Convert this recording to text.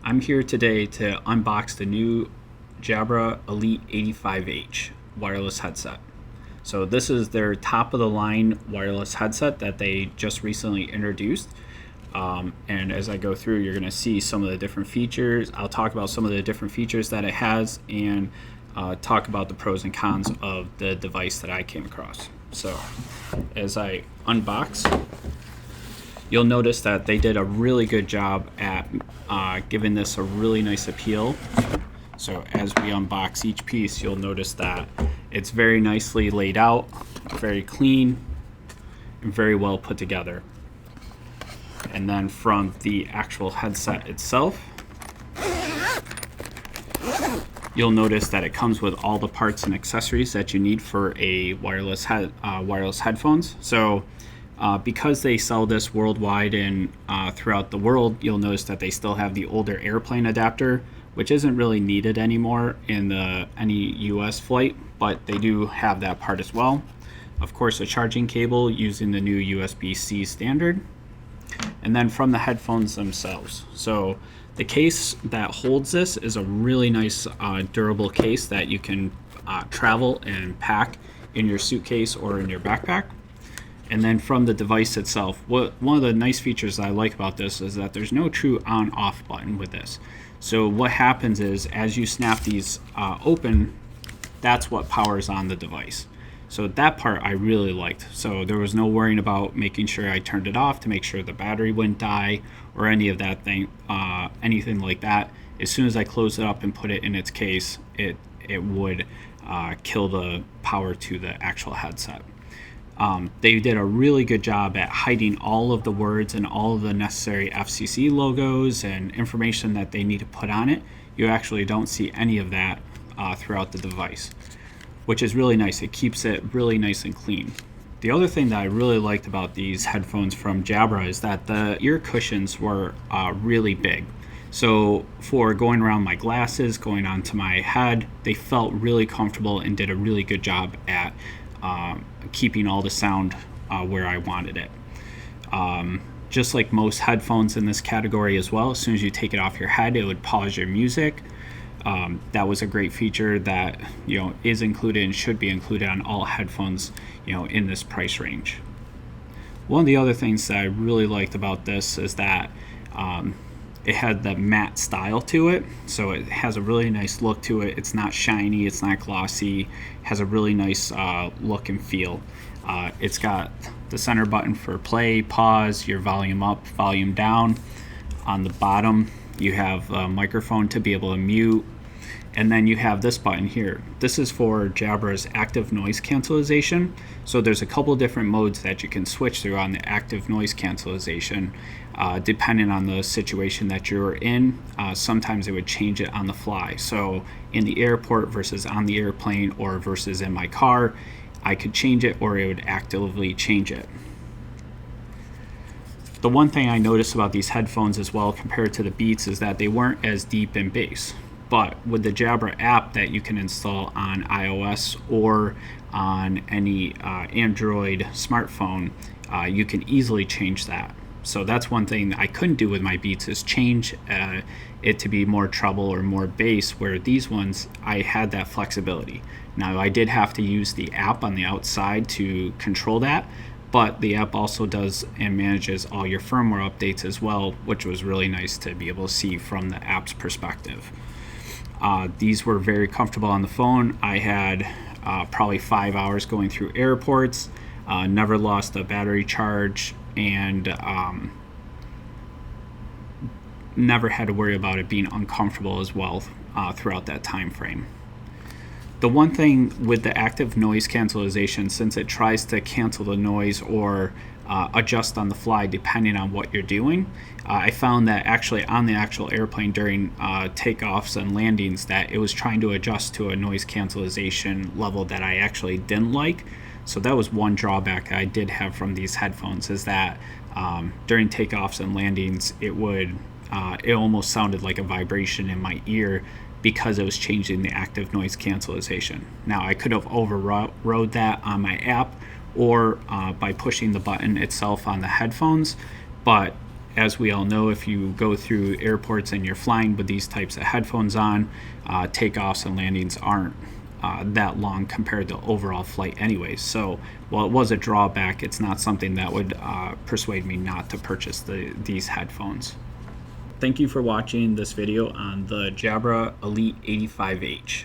I'm here today to unbox the new Jabra Elite 85H wireless headset. So this is their top of the line wireless headset that they just recently introduced. And as I go through, you're going to see some of the different features. I'll talk about some of the different features that it has and talk about the pros and cons of the device that I came across. So as I unbox, you'll notice that they did a really good job at giving this a really nice appeal. So as we unbox each piece, you'll notice that it's very nicely laid out, very clean, and very well put together. And then from the actual headset itself, you'll notice that it comes with all the parts and accessories that you need for a wireless headphones. So because they sell this worldwide and throughout the world, you'll notice that they still have the older airplane adapter, which isn't really needed anymore in any US flight, but they do have that part as well. Of course, a charging cable using the new USB-C standard. And then from the headphones themselves. So the case that holds this is a really nice durable case that you can travel and pack in your suitcase or in your backpack. And then from the device itself, one of the nice features that I like about this is that there's no true on-off button with this. So what happens is as you snap these open, that's what powers on the device. So that part I really liked. So there was no worrying about making sure I turned it off to make sure the battery wouldn't die or any of that thing, anything like that. As soon as I closed it up and put it in its case, it would kill the power to the actual headset. They did a really good job at hiding all of the words and all of the necessary FCC logos and information that they need to put on it. You actually don't see any of that throughout the device, which is really nice. It keeps it really nice and clean. The other thing that I really liked about these headphones from Jabra is that the ear cushions were really big. So for going around my glasses, going onto my head, they felt really comfortable and did a really good job at keeping all the sound where I wanted it. Just like most headphones in this category as well, as soon as you take it off your head, it would pause your music. That was a great feature that is included and should be included on all headphones in this price range. One of the other things that I really liked about this is that it had the matte style to it, so it has a really nice look to it. It's not shiny, it's not glossy, it has a really nice look and feel. It's got the center button for play, pause, your volume up, volume down. On the bottom you have a microphone to be able to mute, and then you have this button here. This is for Jabra's active noise cancellation. So there's a couple different modes that you can switch through on the active noise cancellation, depending on the situation that you're in. Sometimes it would change it on the fly. So in the airport versus on the airplane or versus in my car, I could change it or it would actively change it. The one thing I noticed about these headphones as well compared to the Beats is that they weren't as deep in bass. But with the Jabra app that you can install on iOS or on any Android smartphone, you can easily change that. So that's one thing I couldn't do with my Beats is change it to be more treble or more bass, where these ones I had that flexibility. Now I did have to use the app on the outside to control that, but the app also does and manages all your firmware updates as well, which was really nice to be able to see from the app's perspective. These were very comfortable on the phone. I had probably 5 hours going through airports, never lost a battery charge, and never had to worry about it being uncomfortable as well throughout that time frame. The one thing with the active noise cancellation, since it tries to cancel the noise or adjust on the fly depending on what you're doing, I found that actually on the actual airplane during takeoffs and landings that it was trying to adjust to a noise cancellation level that I actually didn't like. So that was one drawback I did have from these headphones, is that during takeoffs and landings it almost sounded like a vibration in my ear because it was changing the active noise cancellation. Now I could have overrode that on my app or by pushing the button itself on the headphones, but as we all know, if you go through airports and you're flying with these types of headphones on, takeoffs and landings aren't that long compared to overall flight anyways. So while it was a drawback, it's not something that would persuade me not to purchase these headphones. Thank you for watching this video on the Jabra Elite 85H.